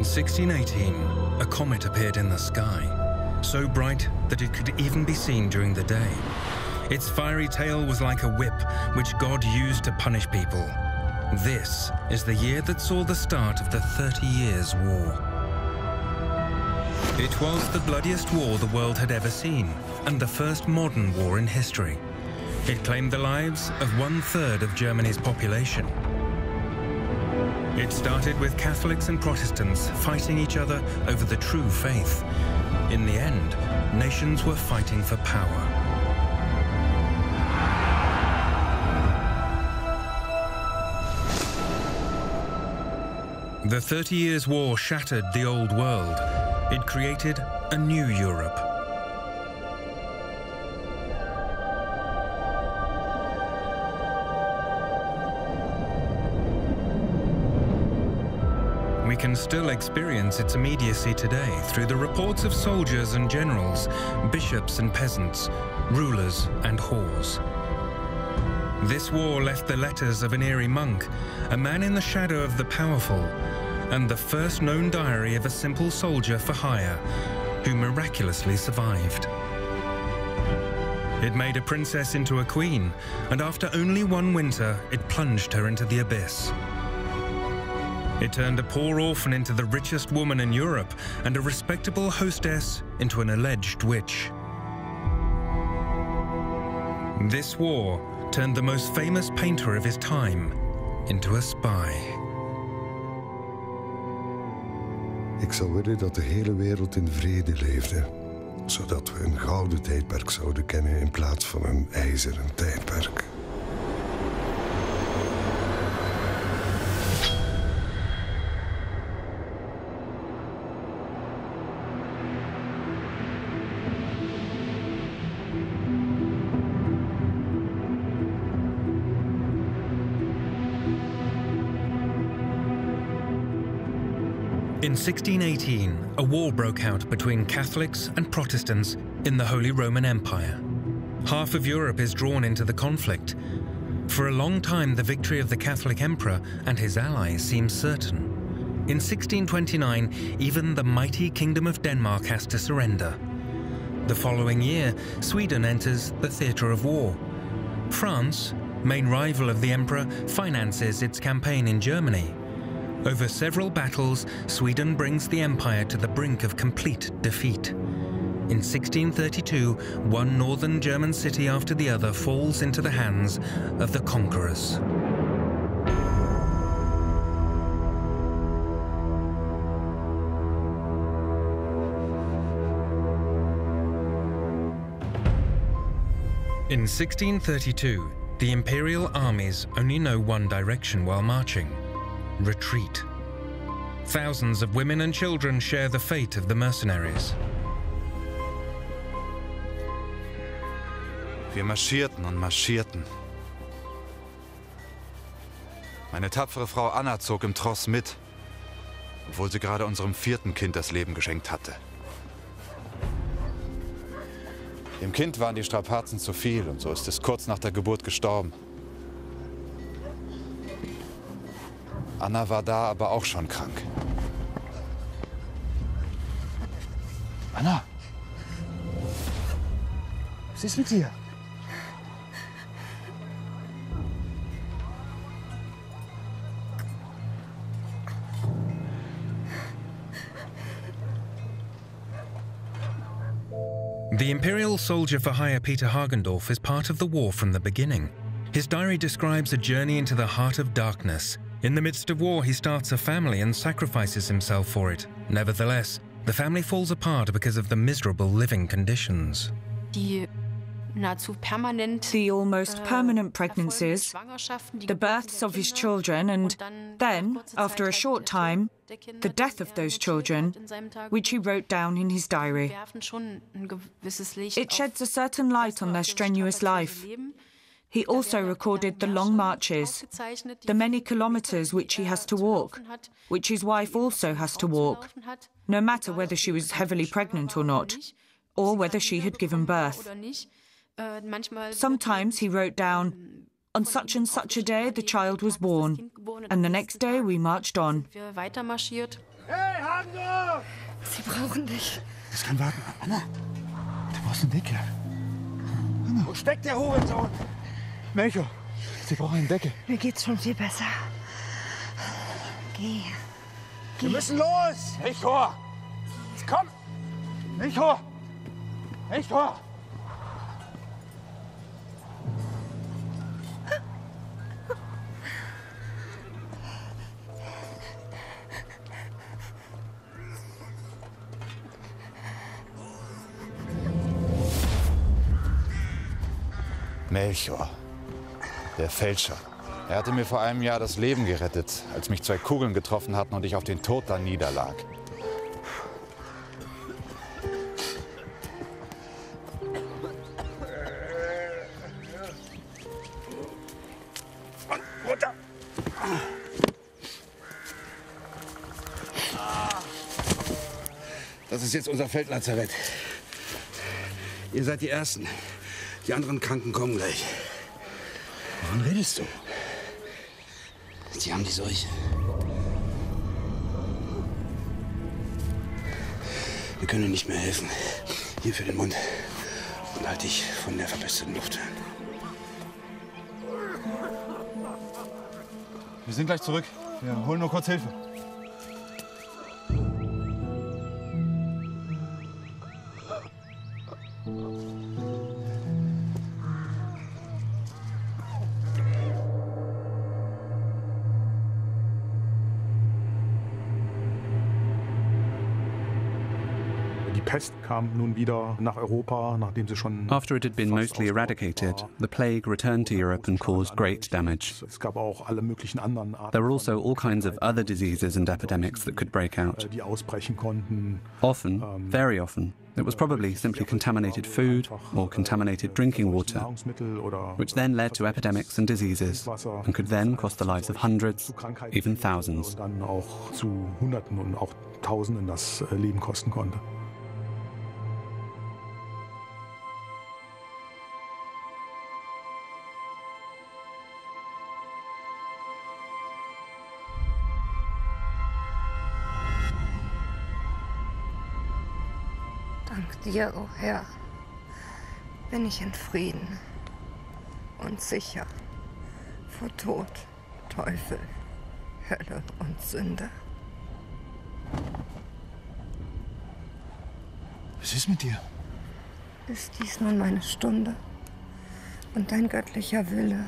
In 1618, a comet appeared in the sky, so bright that it could even be seen during the day. Its fiery tail was like a whip, which God used to punish people. This is the year that saw the start of the 30 Years' War. It was the bloodiest war the world had ever seen, and the first modern war in history. It claimed the lives of 1/3 of Germany's population. It started with Catholics and Protestants fighting each other over the true faith. In the end, nations were fighting for power. The 30 Years' War shattered the old world. It created a new Europe. We can still experience its immediacy today through the reports of soldiers and generals, bishops and peasants, rulers and whores. This war left the letters of an eerie monk, a man in the shadow of the powerful, and the first known diary of a simple soldier for hire who miraculously survived. It made a princess into a queen, and after only one winter, it plunged her into the abyss. It turned a poor orphan into the richest woman in Europe, and a respectable hostess into an alleged witch. This war turned the most famous painter of his time into a spy. Ik zou willen dat de hele wereld in vrede leefde, zodat we een gouden tijdperk zouden kennen in plaats van een ijzeren tijdperk. In 1618, a war broke out between Catholics and Protestants in the Holy Roman Empire. Half of Europe is drawn into the conflict. For a long time, the victory of the Catholic Emperor and his allies seemed certain. In 1629, even the mighty Kingdom of Denmark has to surrender. The following year, Sweden enters the theatre of war. France, main rival of the Emperor, finances its campaign in Germany. Over several battles, Sweden brings the empire to the brink of complete defeat. In 1632, one northern German city after the other falls into the hands of the conquerors. In 1632, the imperial armies only know one direction while marching: retreat. Thousands of women and children share the fate of the mercenaries. Wir marschierten und marschierten. Meine tapfere Frau Anna zog im Tross mit, obwohl sie gerade unserem 4. Kind das Leben geschenkt hatte. Dem Kind waren die Strapazen zu viel und so ist es kurz nach der Geburt gestorben. Anna war da aber auch schon krank. Anna! Was ist mit dir? The imperial soldier for hire Peter Hagendorf is part of the war from the beginning. His diary describes a journey into the heart of darkness. In the midst of war, he starts a family and sacrifices himself for it. Nevertheless, the family falls apart because of the miserable living conditions. The almost permanent pregnancies, the births of his children, and then, after a short time, the death of those children, which he wrote down in his diary. It sheds a certain light on their strenuous life. He also recorded the long marches, the many kilometers which he has to walk, which his wife also has to walk, no matter whether she was heavily pregnant or not, or whether she had given birth. Sometimes he wrote down, on such and such a day the child was born, and the next day we marched on. Hey, Hando! Sie brauchen dich. Das kann warten. Anna, du brauchst eine Decke. Anna. Wo steckt der Hurensohn? Melchior, sie brauchen eine Decke. Mir geht's schon viel besser. Geh. Wir müssen los! Melchior! Komm! Melchior! Melchior! Melchior, der Fälscher. Er hatte mir vor einem Jahr das Leben gerettet, als mich 2 Kugeln getroffen hatten und ich auf den Tod da niederlag. Runter! Das ist jetzt unser Feldlazarett. Ihr seid die Ersten. Die anderen Kranken kommen gleich. Wovon redest du? Sie haben die Seuche. Wir können Ihnen nicht mehr helfen. Hier für den Mund. Und halt dich von der verpesteten Luft fern. Wir sind gleich zurück. Wir holen nur kurz Hilfe. After it had been mostly eradicated, the plague returned to Europe and caused great damage. There were also all kinds of other diseases and epidemics that could break out. Often, very often, it was probably simply contaminated food or contaminated drinking water, which then led to epidemics and diseases and could then cost the lives of hundreds, even thousands. Dank dir, o Herr, bin ich in Frieden und sicher vor Tod, Teufel, Hölle und Sünde. Was ist mit dir? Ist dies nun meine Stunde und dein göttlicher Wille,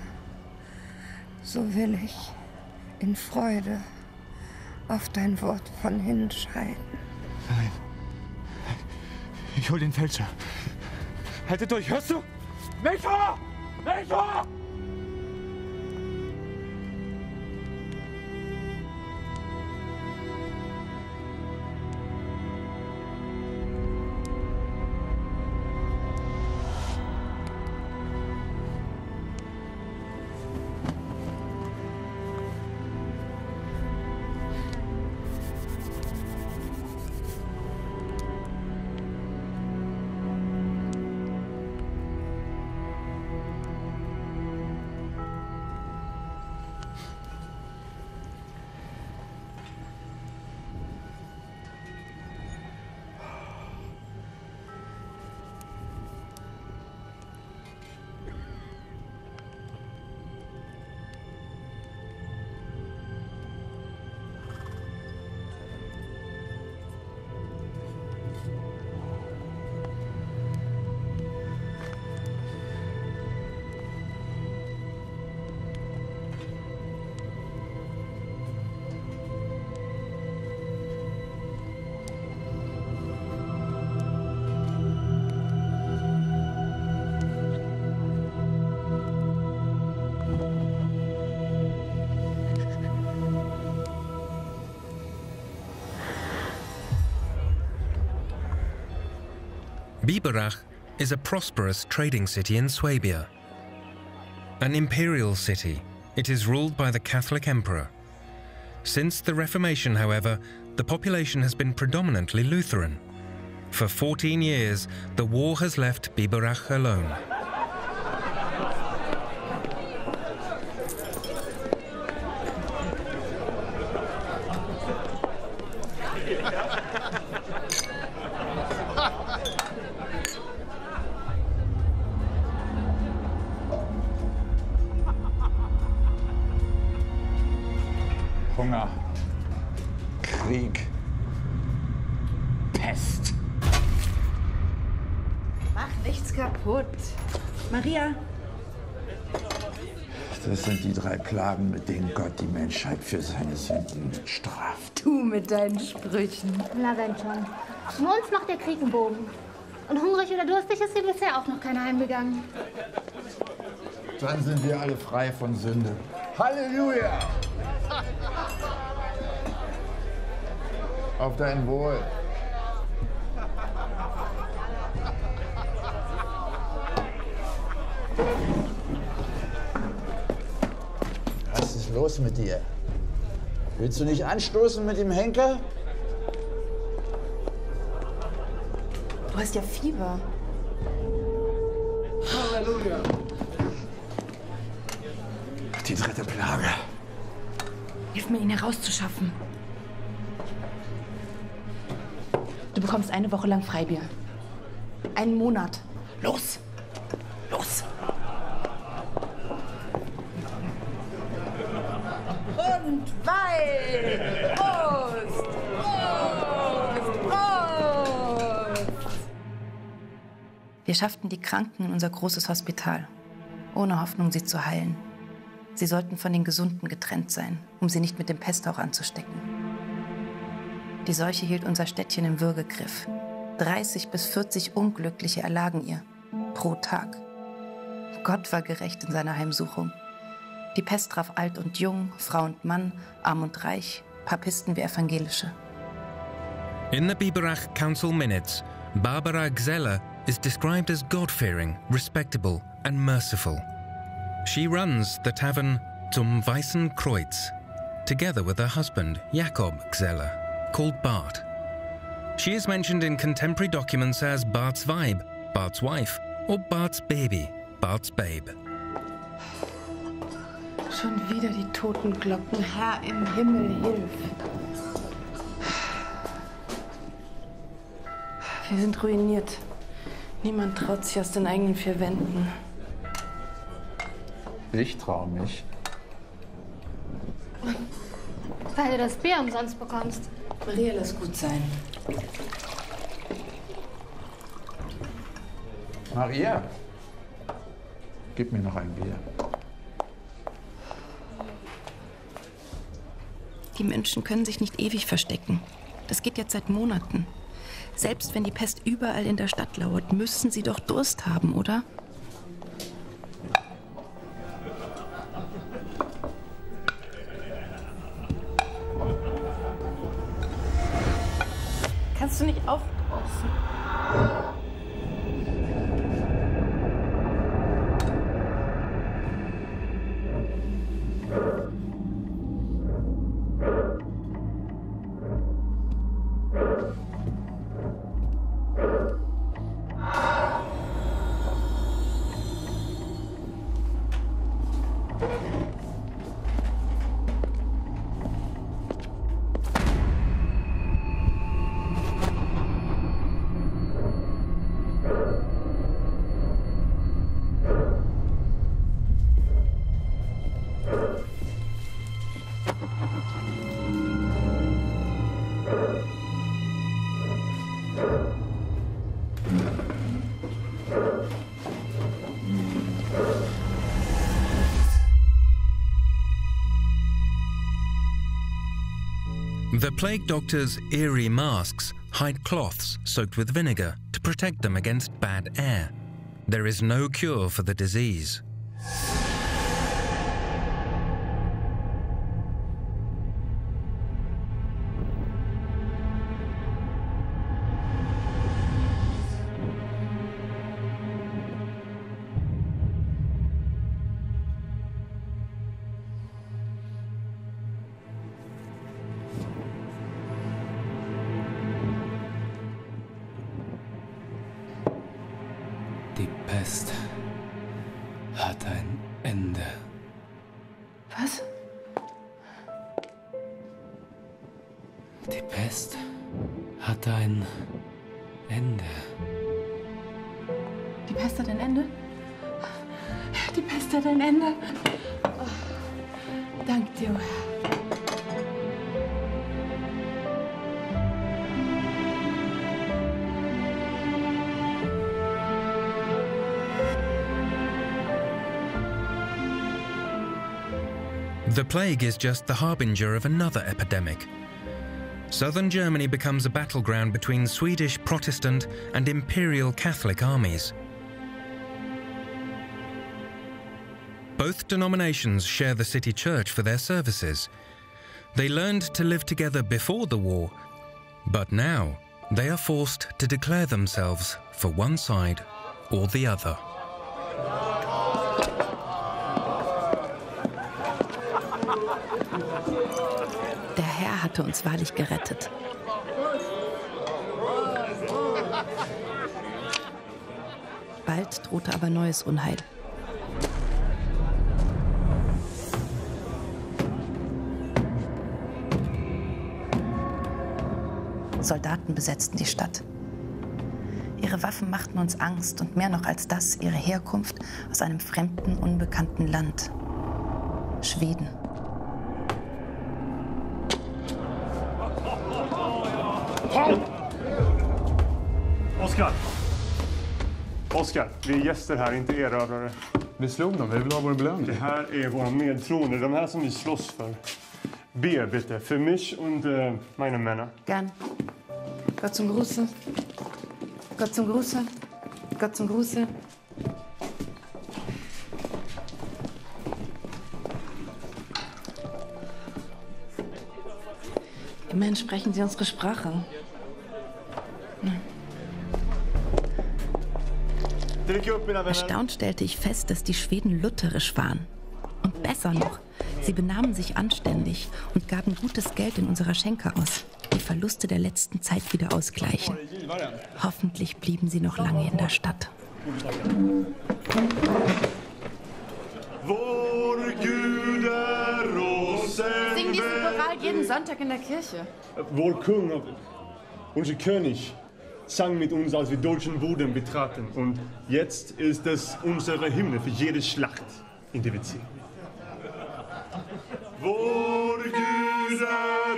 so will ich in Freude auf dein Wort von hinscheiden. Nein. Ich hol den Fälscher. Haltet durch, hörst du? Melchior! Melchior! Biberach is a prosperous trading city in Swabia. An imperial city, it is ruled by the Catholic Emperor. Since the Reformation, however, the population has been predominantly Lutheran. For 14 years, the war has left Biberach alone. Hunger, Krieg, Pest. Mach nichts kaputt. Maria. Das sind die 3 Plagen, mit denen Gott die Menschheit für seine Sünden straft. Du mit deinen Sprüchen. Na wenn schon. Nur uns macht der Krieg einen Bogen. Und hungrig oder durstig ist hier bisher auch noch keiner heimgegangen. Dann sind wir alle frei von Sünde. Halleluja! Auf dein Wohl. Was ist los mit dir? Willst du nicht anstoßen mit dem Henker? Du hast ja Fieber. Halleluja! Die 3. Plage. Hilf mir, ihn herauszuschaffen. Du bekommst eine Woche lang Freibier. Einen Monat. Los! Los! Und Wein! Prost! Prost! Prost! Wir schafften die Kranken in unser großes Hospital, ohne Hoffnung, sie zu heilen. Sie sollten von den Gesunden getrennt sein, um sie nicht mit dem Pesthauch anzustecken. Die Seuche hielt unser Städtchen im Würgegriff. 30 bis 40 Unglückliche erlagen ihr, pro Tag. Gott war gerecht in seiner Heimsuchung. Die Pest traf alt und jung, Frau und Mann, arm und reich, Papisten wie Evangelische. In the Biberach Council minutes, Barbara Ξέλερ is described as God-fearing, respectable and merciful. She runs the tavern Zum Weißen Kreuz, together with her husband, Jakob Ξέλερ, called Bart. She is mentioned in contemporary documents as Bart's Weib, Bart's wife, or Bart's baby, Bart's babe. Schon wieder die Totenglocken. Herr im Himmel, hilf. Wir sind ruiniert. Niemand traut sich aus den eigenen 4 Wänden. Ich traue mich. Weil du das Bier umsonst bekommst. Maria, lass gut sein. Maria, gib mir noch ein Bier. Die Menschen können sich nicht ewig verstecken. Das geht jetzt seit Monaten. Selbst wenn die Pest überall in der Stadt lauert, müssen sie doch Durst haben, oder? Kannst du nicht aufpassen? The plague doctors' eerie masks hide cloths soaked with vinegar to protect them against bad air. There is no cure for the disease. Die Pest hat ein Ende. Was? Die Pest hat ein Ende. Die Pest hat ein Ende? Die Pest hat ein Ende. Oh, dank dir, Herr. The plague is just the harbinger of another epidemic. Southern Germany becomes a battleground between Swedish Protestant and Imperial Catholic armies. Both denominations share the city church for their services. They learned to live together before the war, but now they are forced to declare themselves for one side or the other. Der Herr hatte uns wahrlich gerettet. Bald drohte aber neues Unheil. Soldaten besetzten die Stadt. Ihre Waffen machten uns Angst und mehr noch als das, ihre Herkunft aus einem fremden, unbekannten Land. Schweden. Oskar, vi är gäster här, inte erövrare. Vi slog dem, vi vill ha vår belöning. Det här är våra medtroner, de här som vi slåss för. Be bitte, für mich und meine Männer. Gern. Gott zum Gruße. Gott zum Gruße. Gott zum Gruße. Immerhin sprechen Sie unsere Sprache. Erstaunt stellte ich fest, dass die Schweden lutherisch waren. Und besser noch, sie benahmen sich anständig und gaben gutes Geld in unserer Schenke aus. Die Verluste der letzten Zeit wieder ausgleichen. Hoffentlich blieben sie noch lange in der Stadt. Singen diesen Choral jeden Sonntag in der Kirche. Vår kung, unser König, sang mit uns, als wir deutschen Boden betraten. Und jetzt ist es unsere Hymne für jede Schlacht, in der wir ziehen. Vår Gud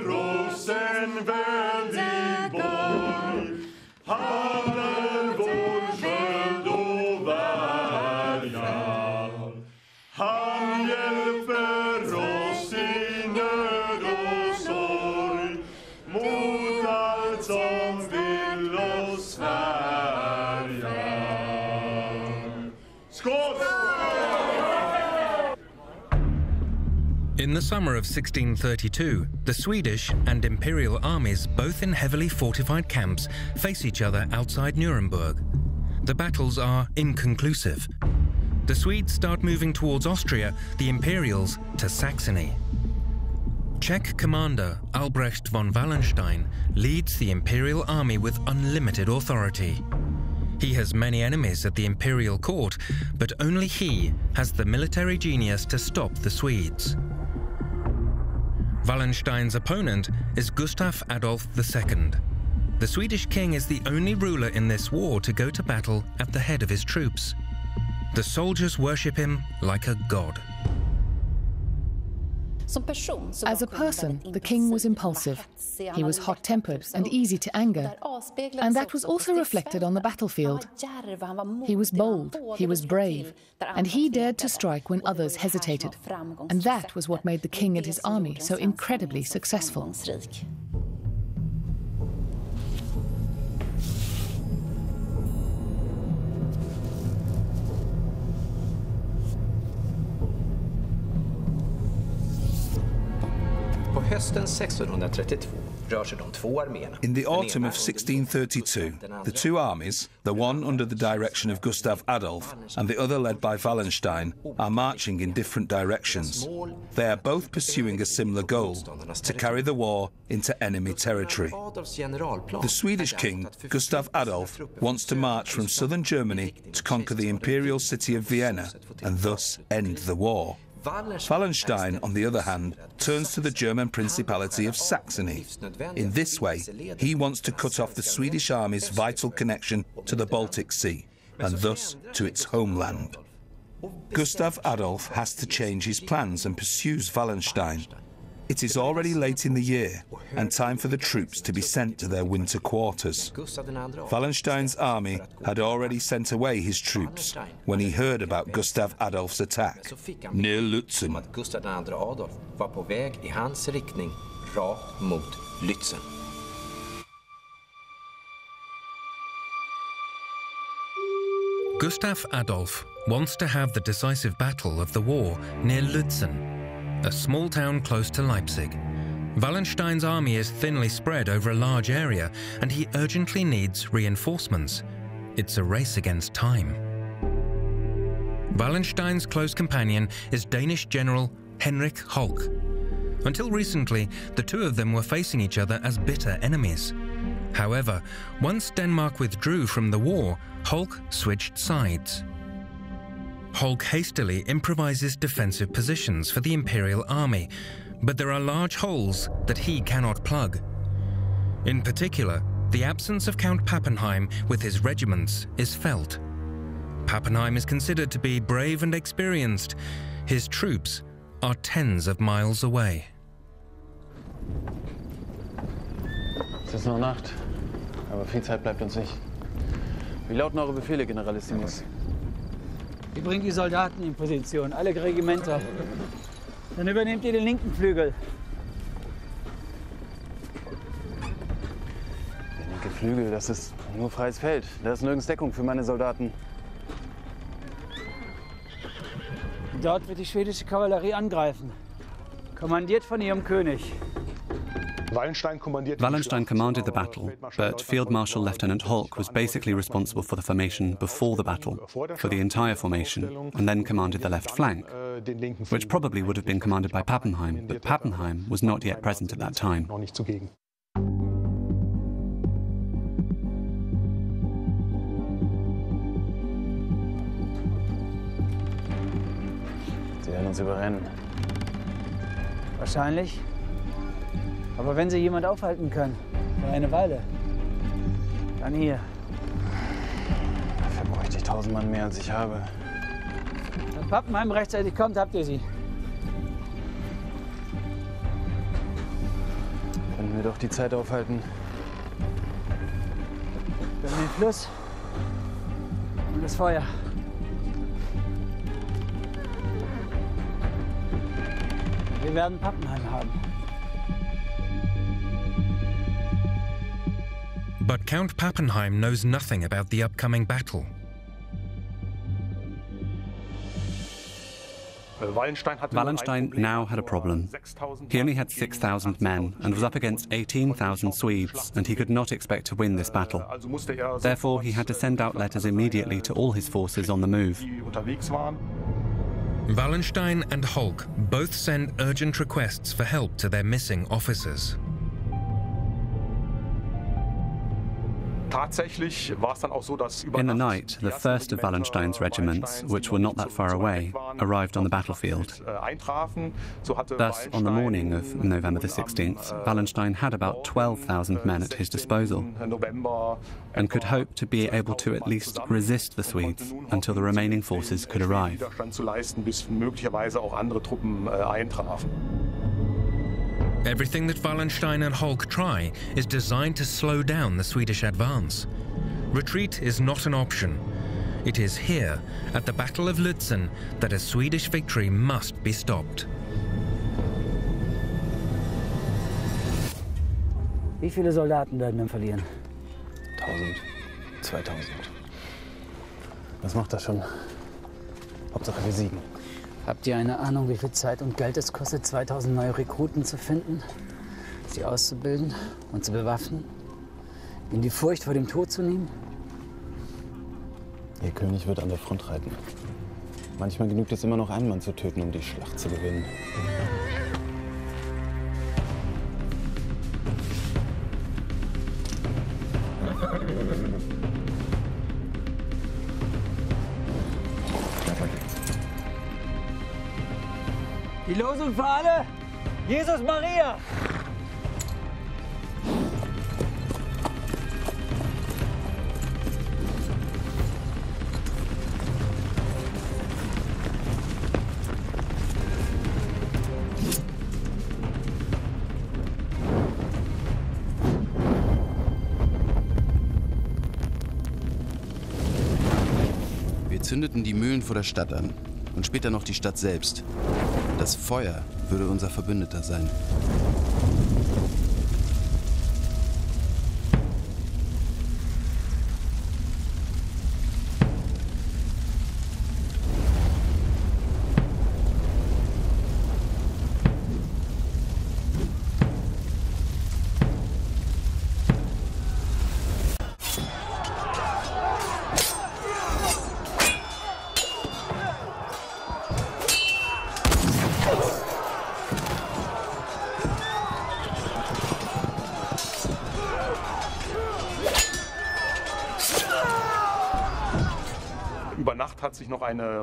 oss en väldig borg, han vår sköld och värja. Han hjälper oss i nöd och sorg, mot allt som vill oss värja. Skål! In the summer of 1632, the Swedish and Imperial armies, both in heavily fortified camps, face each other outside Nuremberg. The battles are inconclusive. The Swedes start moving towards Austria, the Imperials to Saxony. Czech commander Albrecht von Wallenstein leads the Imperial army with unlimited authority. He has many enemies at the Imperial court, but only he has the military genius to stop the Swedes. Wallenstein's opponent is Gustav Adolf II. The Swedish king is the only ruler in this war to go to battle at the head of his troops. The soldiers worship him like a god. As a person, the king was impulsive. He was hot-tempered and easy to anger, and that was also reflected on the battlefield. He was bold, he was brave, and he dared to strike when others hesitated. And that was what made the king and his army so incredibly successful. In the autumn of 1632, the two armies, the one under the direction of Gustav Adolf and the other led by Wallenstein, are marching in different directions. They are both pursuing a similar goal, to carry the war into enemy territory. The Swedish king, Gustav Adolf, wants to march from southern Germany to conquer the imperial city of Vienna and thus end the war. Wallenstein, on the other hand, turns to the German Principality of Saxony. In this way, he wants to cut off the Swedish army's vital connection to the Baltic Sea, and thus to its homeland. Gustav Adolf has to change his plans and pursues Wallenstein. It is already late in the year and time for the troops to be sent to their winter quarters. Wallenstein's army had already sent away his troops when he heard about Gustav Adolf's attack near Lützen. Gustav II Adolf var på väg i hans riktning rakt mot Lützen. Gustav Adolf wants to have the decisive battle of the war near Lützen, a small town close to Leipzig. Wallenstein's army is thinly spread over a large area, and he urgently needs reinforcements. It's a race against time. Wallenstein's close companion is Danish general Heinrich Hölk. Until recently, the two of them were facing each other as bitter enemies. However, once Denmark withdrew from the war, Hölk switched sides. Hölk hastily improvises defensive positions for the imperial army, but there are large holes that he cannot plug. In particular, the absence of Count Pappenheim with his regiments is felt. Pappenheim is considered to be brave and experienced. His troops are tens of miles away. Es ist noch Nacht, aber viel Zeit bleibt uns nicht. Wie lauten eure Befehle, Generalissimus? Ihr bringt die Soldaten in Position, alle Regimenter. Dann übernehmt ihr den linken Flügel. Der linke Flügel, das ist nur freies Feld. Da ist nirgends Deckung für meine Soldaten. Dort wird die schwedische Kavallerie angreifen. Kommandiert von ihrem König. Wallenstein commanded the battle, but Field Marshal Lieutenant Hölk was basically responsible for the formation before the battle, for the entire formation, and then commanded the left flank, which probably would have been commanded by Pappenheim, but Pappenheim was not yet present at that time. Sie werden uns überrennen. Wahrscheinlich. Aber wenn sie jemand aufhalten kann, für eine Weile, dann hier. Dafür bräuchte ich 1000 Mann mehr, als ich habe. Wenn Pappenheim rechtzeitig kommt, habt ihr sie. Können wir doch die Zeit aufhalten. Wir haben den Fluss und das Feuer. Wir werden Pappenheim haben. But Count Pappenheim knows nothing about the upcoming battle. Wallenstein now had a problem. He only had 6,000 men and was up against 18,000 Swedes, and he could not expect to win this battle. Therefore, he had to send out letters immediately to all his forces on the move. Wallenstein and Hölk both send urgent requests for help to their missing officers. In the night, the first of Wallenstein's regiments, which were not that far away, arrived on the battlefield. Thus, on the morning of November the 16th, Wallenstein had about 12,000 men at his disposal and could hope to be able to at least resist the Swedes until the remaining forces could arrive. Everything that Wallenstein and Hölk try is designed to slow down the Swedish advance. Retreat is not an option. It is here, at the Battle of Lützen, that a Swedish victory must be stopped. Wie viele Soldaten werden wir verlieren? 1000, 2000. Was macht das schon? Hauptsache wir siegen. Habt ihr eine Ahnung, wie viel Zeit und Geld es kostet, 2000 neue Rekruten zu finden, sie auszubilden und zu bewaffnen, ihnen die Furcht vor dem Tod zu nehmen? Ihr König wird an der Front reiten. Manchmal genügt es immer noch, einen Mann zu töten, um die Schlacht zu gewinnen. Die Losung für alle! Jesus Maria! zündeten die Mühlen vor der Stadt an und später noch die Stadt selbst. Das Feuer würde unser Verbündeter sein.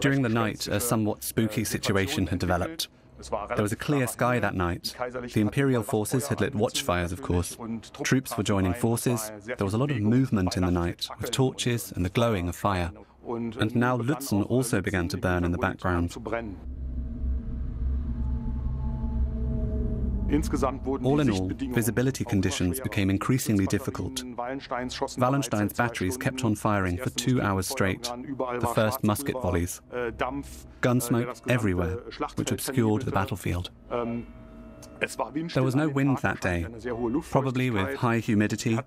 During the night, a somewhat spooky situation had developed. There was a clear sky that night. The imperial forces had lit watchfires, of course. Troops were joining forces. There was a lot of movement in the night, of torches and the glowing of fire. And now Lützen also began to burn in the background. All in all, visibility conditions became increasingly difficult. Wallenstein's batteries kept on firing for 2 hours straight, the first musket volleys. Gunsmoke everywhere, which obscured the battlefield. There was no wind that day, probably with high humidity.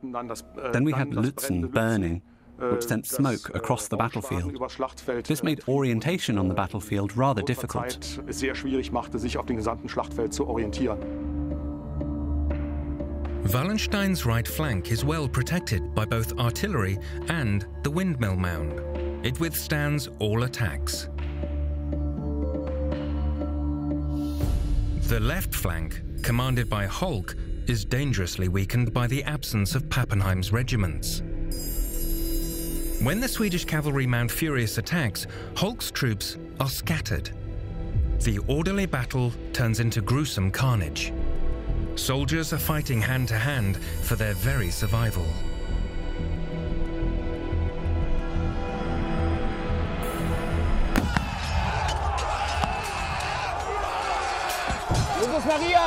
Then we had Lützen burning, which sent smoke across the battlefield. This made orientation on the battlefield rather difficult. Wallenstein's right flank is well protected by both artillery and the windmill mound. It withstands all attacks. The left flank, commanded by Holk, is dangerously weakened by the absence of Pappenheim's regiments. When the Swedish cavalry mount furious attacks, Holk's troops are scattered. The orderly battle turns into gruesome carnage. Soldiers are fighting hand to hand for their very survival. Maria!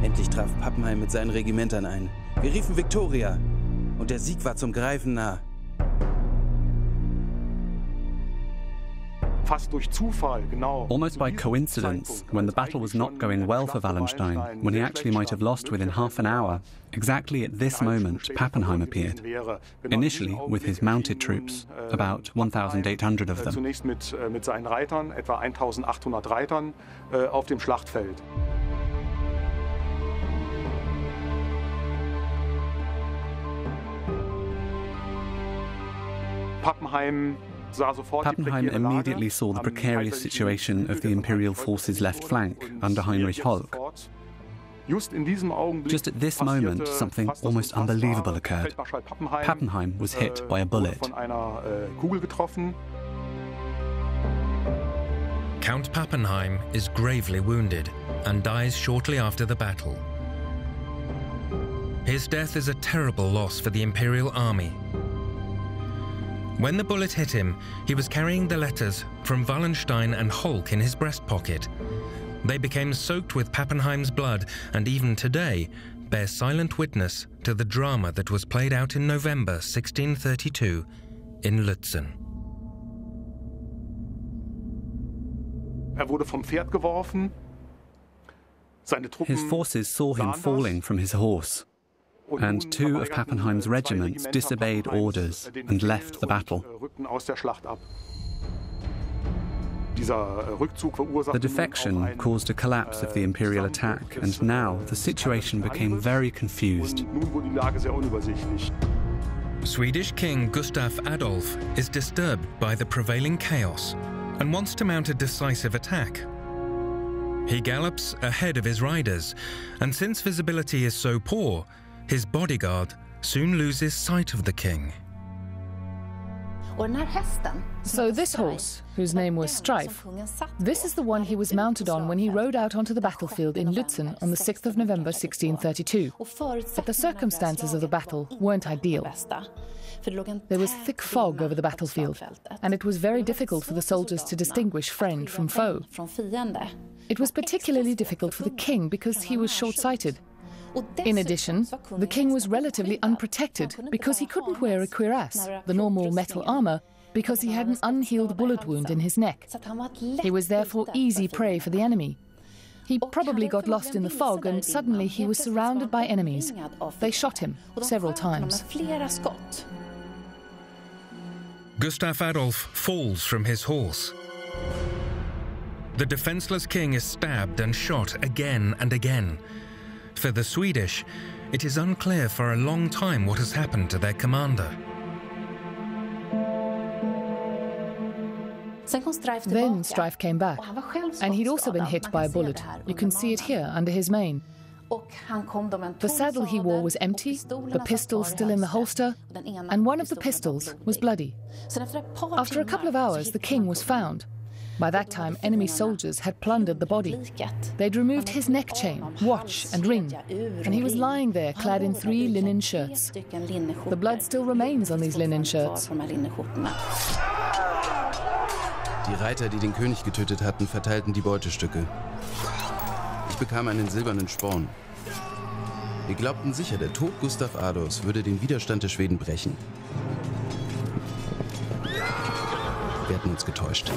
Endlich traf Pappenheim mit seinen Regimentern ein. Wir riefen Victoria und der Sieg war zum Greifen nah. Almost by coincidence, when the battle was not going well for Wallenstein, when he actually might have lost within half an hour, exactly at this moment Pappenheim appeared. Initially with his mounted troops, about 1,800 of them. Zunächst mit seinen Reitern, etwa 1.800 Reitern auf dem Schlachtfeld. Pappenheim immediately saw the precarious situation of the imperial forces' left flank under Heinrich Holk. Just at this moment, something almost unbelievable occurred. Pappenheim was hit by a bullet. Count Pappenheim is gravely wounded and dies shortly after the battle. His death is a terrible loss for the imperial army. When the bullet hit him, he was carrying the letters from Wallenstein and Holk in his breast pocket. They became soaked with Pappenheim's blood and even today bear silent witness to the drama that was played out in November 1632 in Lützen. Wurde vom Pferd geworfen. His forces saw him falling from his horse, and 2 of Pappenheim's regiments disobeyed orders and left the battle. The defection caused a collapse of the imperial attack, and now the situation became very confused. Swedish King Gustav Adolf is disturbed by the prevailing chaos and wants to mount a decisive attack. He gallops ahead of his riders, and since visibility is so poor, his bodyguard soon loses sight of the king. So this horse, whose name was Strife, this is the one he was mounted on when he rode out onto the battlefield in Lützen on the 6th of November 1632. But the circumstances of the battle weren't ideal. There was thick fog over the battlefield, and it was very difficult for the soldiers to distinguish friend from foe. It was particularly difficult for the king because he was short-sighted. In addition, the king was relatively unprotected because he couldn't wear a cuirass, the normal metal armor, because he had an unhealed bullet wound in his neck. He was therefore easy prey for the enemy. He probably got lost in the fog, and suddenly he was surrounded by enemies. They shot him several times. Gustav Adolf falls from his horse. The defenseless king is stabbed and shot again and again. For the Swedish, it is unclear for a long time what has happened to their commander. Then Strife came back, and he'd also been hit by a bullet. You can see it here under his mane. The saddle he wore was empty, the pistol still in the holster, and one of the pistols was bloody. After a couple of hours, the king was found. By that time, enemy soldiers had plundered the body. They'd removed his neck chain, watch and ring, and he was lying there clad in 3 linen shirts. The blood still remains on these linen shirts. Die Reiter, die den König getötet hatten, verteilten die Beutestücke. Ich bekam einen silbernen Sporn. Wir glaubten sicher, der Tod Gustav Adolfs würde den Widerstand der Schweden brechen. Wir hatten uns getäuscht.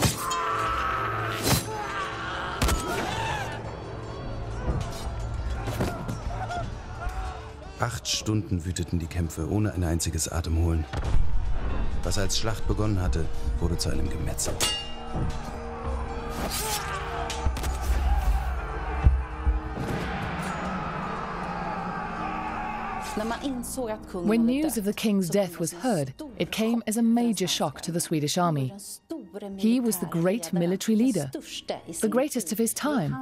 Acht Stunden wüteten die Kämpfe, ohne ein einziges Atemholen. Was als Schlacht begonnen hatte, wurde zu einem Gemetzel. When news of the king's death was heard, it came as a major shock to the Swedish army. He was the great military leader, the greatest of his time.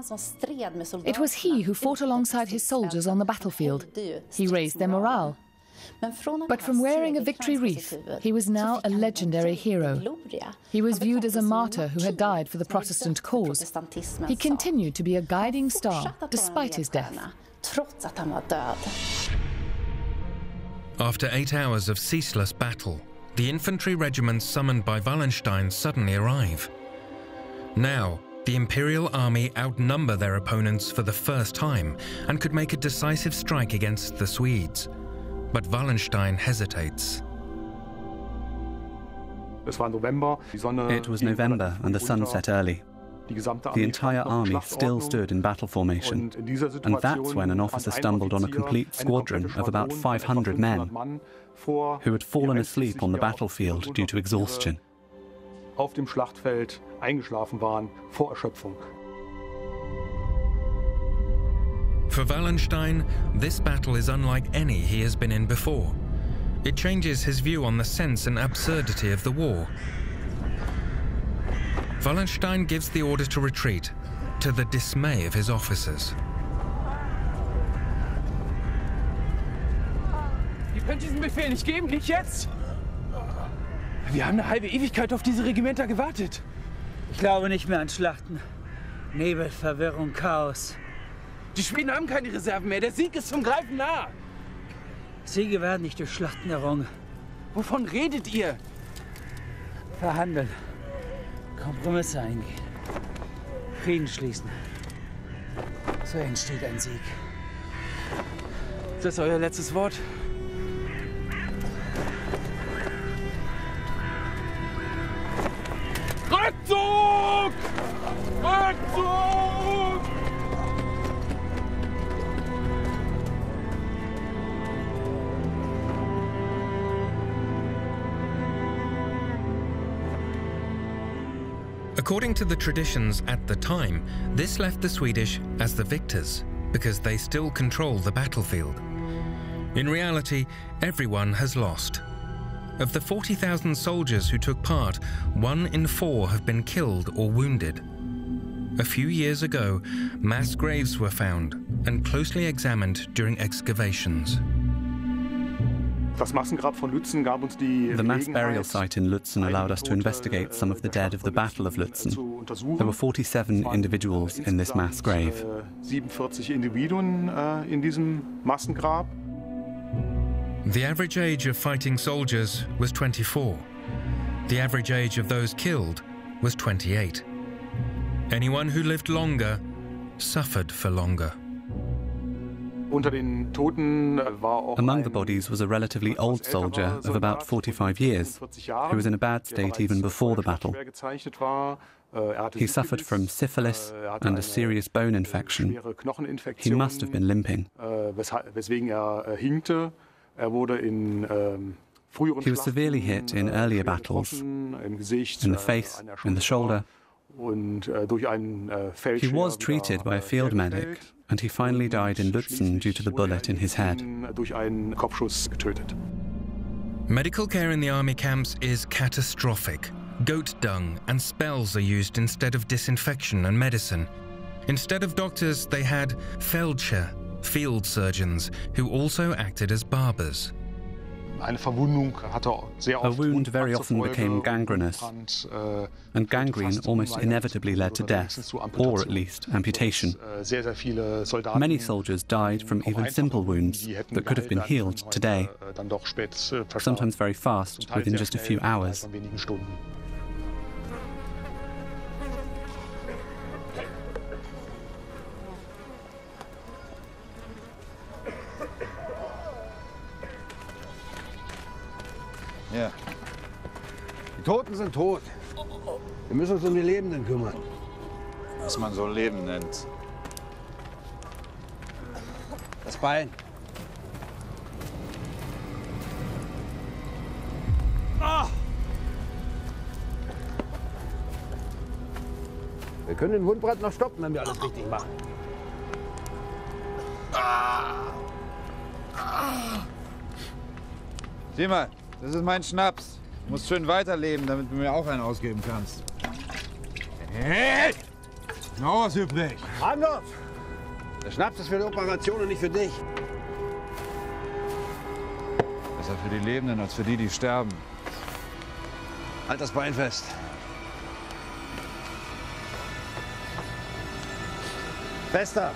It was he who fought alongside his soldiers on the battlefield. He raised their morale. But from wearing a victory wreath, he was now a legendary hero. He was viewed as a martyr who had died for the Protestant cause. He continued to be a guiding star despite his death. After 8 hours of ceaseless battle, the infantry regiments summoned by Wallenstein suddenly arrive. Now, the imperial army outnumber their opponents for the first time and could make a decisive strike against the Swedes. But Wallenstein hesitates. It was November and the sun set early. The entire army still stood in battle formation, and that's when an officer stumbled on a complete squadron of about 500 men who had fallen asleep on the battlefield due to exhaustion. Auf dem Schlachtfeld eingeschlafen waren vor Erschöpfung. For Wallenstein, this battle is unlike any he has been in before. It changes his view on the sense and absurdity of the war. Wallenstein gives the order to retreat, to the dismay of his officers. Ihr könnt diesen Befehl nicht geben, nicht jetzt! Wir haben eine halbe Ewigkeit auf diese Regimenter gewartet. Ich glaube nicht mehr an Schlachten. Nebel, Verwirrung, Chaos. Die Schweden haben keine Reserven mehr. Der Sieg ist zum Greifen nah. Siege werden nicht durch Schlachten errungen. Wovon redet ihr? Verhandeln. Kompromisse eingehen. Frieden schließen. So entsteht ein Sieg. Ist das euer letztes Wort? Rückzug! Rückzug! According to the traditions at the time, this left the Swedish as the victors, because they still control the battlefield. In reality, everyone has lost. Of the 40,000 soldiers who took part, 1 in 4 have been killed or wounded. A few years ago, mass graves were found and closely examined during excavations. Das Massengrab von Lützen gab uns die The mass burial site in Lützen allowed us to investigate some of the dead of the Battle of Lützen. There were 47 individuals in this mass grave. 47 Individuen in diesem Massengrab. The average age of fighting soldiers was 24. The average age of those killed was 28. Anyone who lived longer suffered for longer. Among the bodies was a relatively old soldier of about 45 years, who was in a bad state even before the battle. He suffered from syphilis and a serious bone infection. He must have been limping. He was severely hit in earlier battles, in the face, in the shoulder. He was treated by a field medic, and he finally died in Lützen due to the bullet in his head. Medical care in the army camps is catastrophic. Goat dung and spells are used instead of disinfection and medicine. Instead of doctors, they had Feldscher, field surgeons, who also acted as barbers. A wound very often became gangrenous, and gangrene almost inevitably led to death, or at least amputation. Many soldiers died from even simple wounds that could have been healed today, sometimes very fast, within just a few hours. Ja. Die Toten sind tot. Wir müssen uns um die Lebenden kümmern. Was man so Leben nennt. Das Bein. Wir können den Wundbrand noch stoppen, wenn wir alles richtig machen. Sieh mal, das ist mein Schnaps. Du musst schön weiterleben, damit du mir auch einen ausgeben kannst. Hey! Noch was übrig. Hand auf! Der Schnaps ist für die Operation und nicht für dich. Besser für die Lebenden als für die, die sterben. Halt das Bein fest. Fester!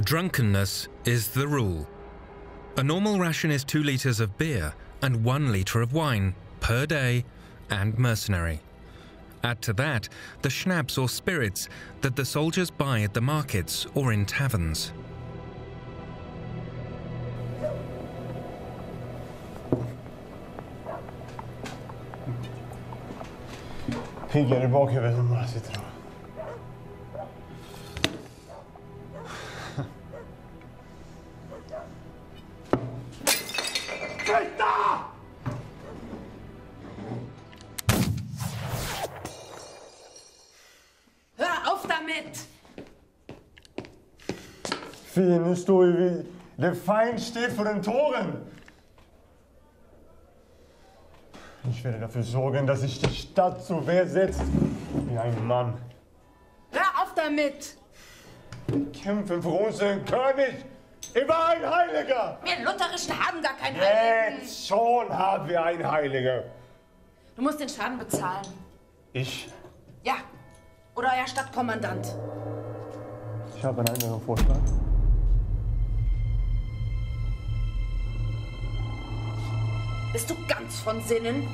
Drunkenness is the rule. A normal ration is 2 liters of beer and 1 liter of wine per day and mercenary. Add to that the schnapps or spirits that the soldiers buy at the markets or in taverns. Piggar i bakhuvudet som bara sitter och... Hör auf damit! Fienden står ju vid... Der Feind steht vor den Toren! Ich werde dafür sorgen, dass sich die Stadt zur Wehr setzt wie ein Mann. Hör auf damit! Kämpfen für unseren König! Immer ein Heiliger! Wir Lutherischen haben gar keinen Heiligen! Jetzt schon haben wir einen Heiligen! Du musst den Schaden bezahlen. Ich? Ja. Oder euer Stadtkommandant. Ich habe einen anderen Vorschlag. Bist du ganz von Sinnen?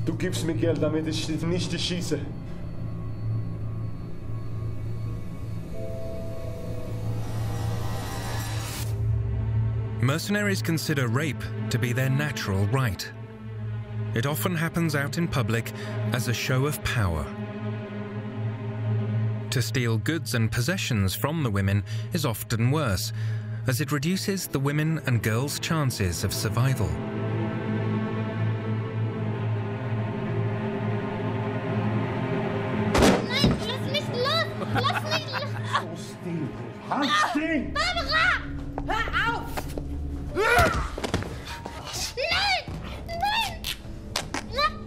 Du gibst mir Geld, damit ich dich nicht schieße. Mercenaries consider rape to be their natural right. It often happens out in public as a show of power. To steal goods and possessions from the women is often worse, as it reduces the women and girls' chances of survival. Lass mich los! Lass mich los! Halt still! Barbara! Hör auf! Nein! Nein! Nein!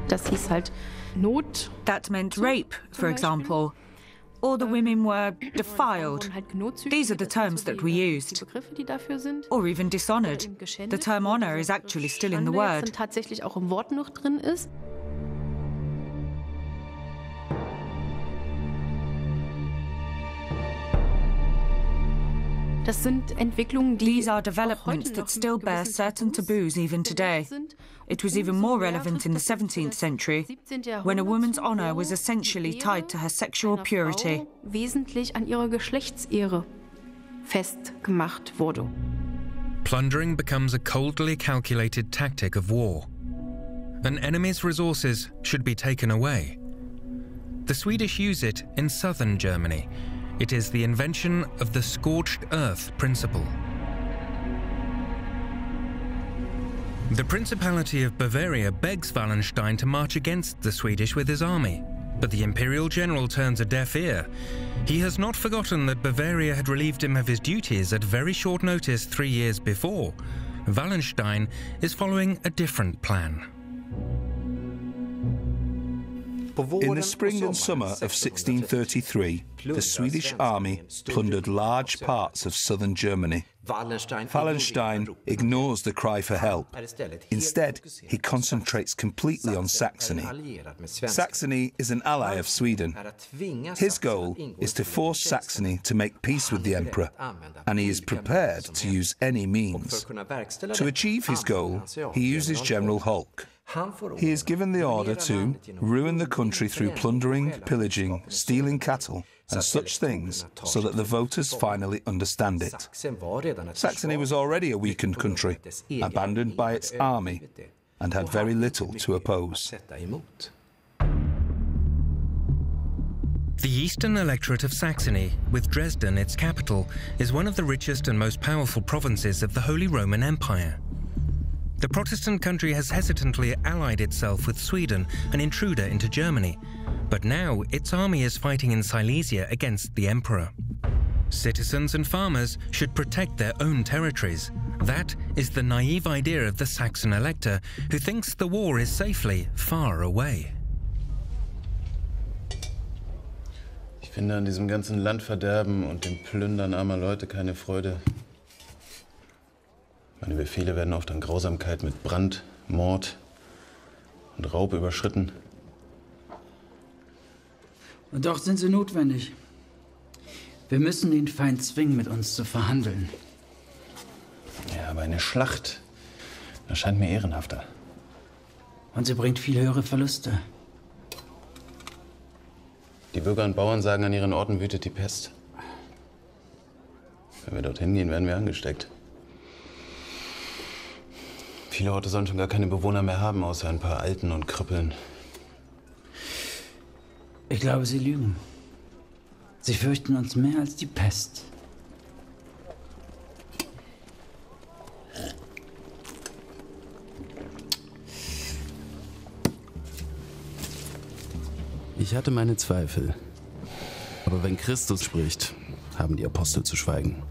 Das hieß halt Not. That meant rape, for example. Or the women were defiled. These are the terms that we used. Or even dishonored. The term honor is actually still in the word. Tatsächlich auch im Wort noch drin ist. These are developments that still bear certain taboos even today. It was even more relevant in the 17th century, when a woman's honor was essentially tied to her sexual purity. Wesentlich an ihrer Geschlechtsehre festgemacht wurde. Plundering becomes a coldly calculated tactic of war. An enemy's resources should be taken away. The Swedish use it in southern Germany. It is the invention of the scorched earth principle. The Principality of Bavaria begs Wallenstein to march against the Swedish with his army, but the imperial general turns a deaf ear. He has not forgotten that Bavaria had relieved him of his duties at very short notice 3 years before. Wallenstein is following a different plan. In the spring and summer of 1633, the Swedish army plundered large parts of southern Germany. Wallenstein ignores the cry for help. Instead, he concentrates completely on Saxony. Saxony is an ally of Sweden. His goal is to force Saxony to make peace with the emperor, and he is prepared to use any means. To achieve his goal, he uses General Holk. He is given the order to ruin the country through plundering, pillaging, stealing cattle, and such things, so that the voters finally understand it. Saxony was already a weakened country, abandoned by its army, and had very little to oppose. The eastern electorate of Saxony, with Dresden its capital, is one of the richest and most powerful provinces of the Holy Roman Empire. The Protestant country has hesitantly allied itself with Sweden, an intruder into Germany, but now its army is fighting in Silesia against the emperor. Citizens and farmers should protect their own territories. That is the naive idea of the Saxon elector, who thinks the war is safely far away. Ich finde an diesem ganzen Landverderben und dem Plündern armer Leute keine Freude. Meine Befehle werden oft an Grausamkeit mit Brand, Mord und Raub überschritten. Und doch sind sie notwendig. Wir müssen den Feind zwingen, mit uns zu verhandeln. Ja, aber eine Schlacht erscheint mir ehrenhafter. Und sie bringt viel höhere Verluste. Die Bürger und Bauern sagen, an ihren Orten wütet die Pest. Wenn wir dorthin gehen, werden wir angesteckt. Viele Orte sollen schon gar keine Bewohner mehr haben, außer ein paar Alten und Krüppeln. Ich glaube, sie lügen. Sie fürchten uns mehr als die Pest. Ich hatte meine Zweifel. Aber wenn Christus spricht, haben die Apostel zu schweigen.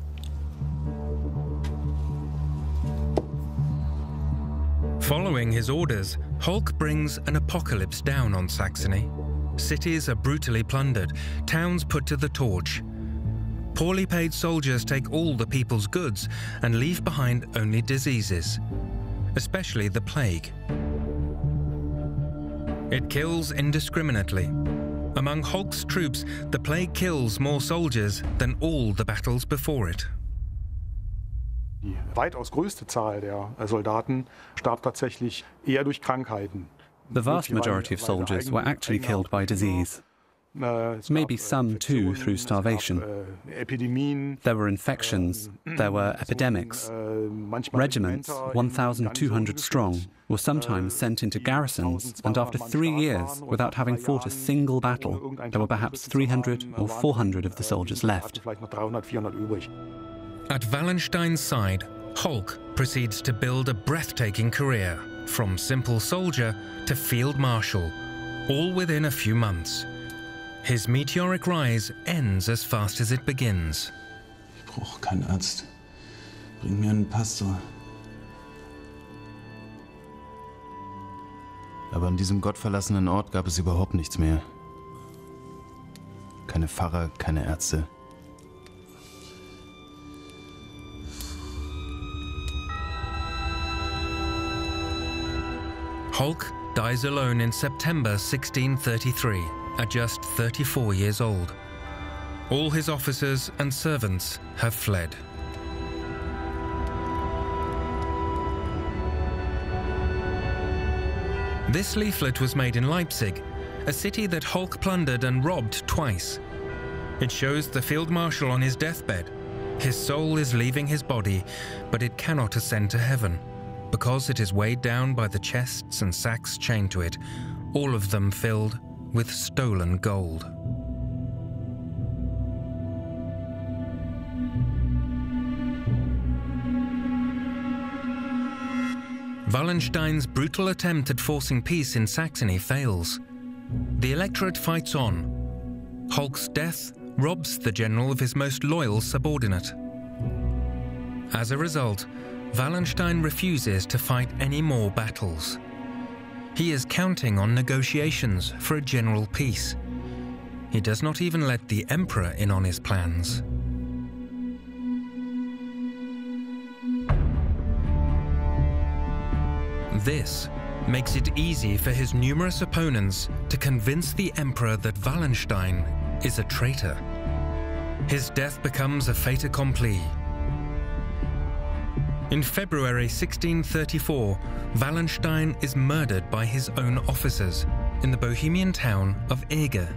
Following his orders, Holk brings an apocalypse down on Saxony. Cities are brutally plundered, towns put to the torch. Poorly paid soldiers take all the people's goods and leave behind only diseases, especially the plague. It kills indiscriminately. Among Holk's troops, the plague kills more soldiers than all the battles before it. Die weitaus größte Zahl der Soldaten starb tatsächlich eher durch Krankheiten. The vast majority of soldiers were actually killed by disease. maybe some too through starvation. There were infections, there were epidemics. Regiments, 1,200 strong, were sometimes sent into garrisons, and after 3 years, without having fought a single battle, there were perhaps 300 or 400 of the soldiers left. At Wallenstein's side, Holk proceeds to build a breathtaking career, from simple soldier to field marshal, all within a few months. His meteoric rise ends as fast as it begins. Ich brauche keinen Arzt. Bring mir einen Pastor. Aber an diesem gottverlassenen Ort gab es überhaupt nichts mehr. Keine Pfarrer, keine Ärzte. Holk dies alone in September 1633, at just 34 years old. All his officers and servants have fled. This leaflet was made in Leipzig, a city that Holk plundered and robbed twice. It shows the field marshal on his deathbed. His soul is leaving his body, but it cannot ascend to heaven, because it is weighed down by the chests and sacks chained to it, all of them filled with stolen gold. Wallenstein's brutal attempt at forcing peace in Saxony fails. The electorate fights on. Holk's death robs the general of his most loyal subordinate. As a result, Wallenstein refuses to fight any more battles. He is counting on negotiations for a general peace. He does not even let the emperor in on his plans. This makes it easy for his numerous opponents to convince the emperor that Wallenstein is a traitor. His death becomes a fait accompli. In February 1634, Wallenstein is murdered by his own officers in the Bohemian town of Eger.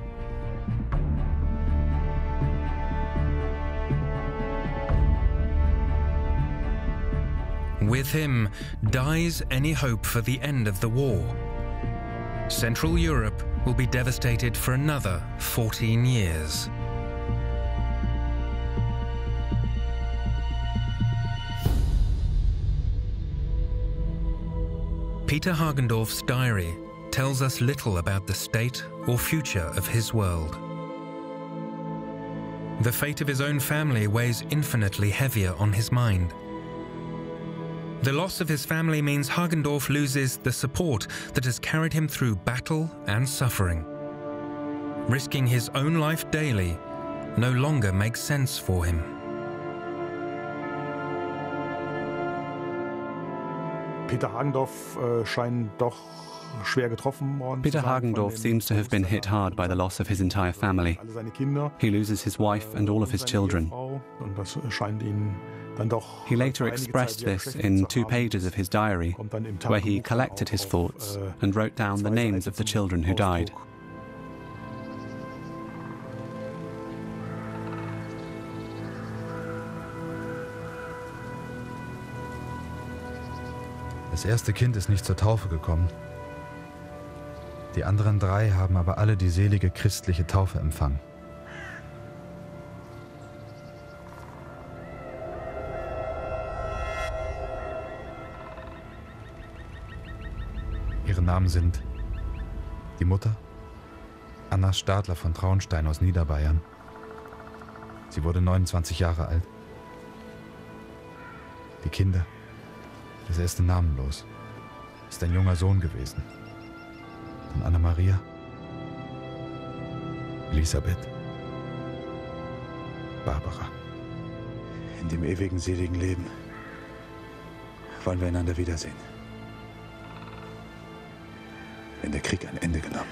With him dies any hope for the end of the war. Central Europe will be devastated for another 14 years. Peter Hagendorf's diary tells us little about the state or future of his world. The fate of his own family weighs infinitely heavier on his mind. The loss of his family means Hagendorf loses the support that has carried him through battle and suffering. Risking his own life daily no longer makes sense for him. Peter Hagendorf scheint doch schwer getroffen worden. Peter Hagendorf seems to have been hit hard by the loss of his entire family. He loses his wife and all of his children. He later expressed this in 2 pages of his diary, where he collected his thoughts and wrote down the names of the children who died. Das erste Kind ist nicht zur Taufe gekommen. Die anderen 3 haben aber alle die selige christliche Taufe empfangen. Ihre Namen sind die Mutter, Anna Stadler von Traunstein aus Niederbayern. Sie wurde 29 Jahre alt. Die Kinder, das erste namenlos, ist ein junger Sohn gewesen. Dann Anna-Maria, Elisabeth, Barbara. In dem ewigen, seligen Leben wollen wir einander wiedersehen. Wenn der Krieg ein Ende genommen.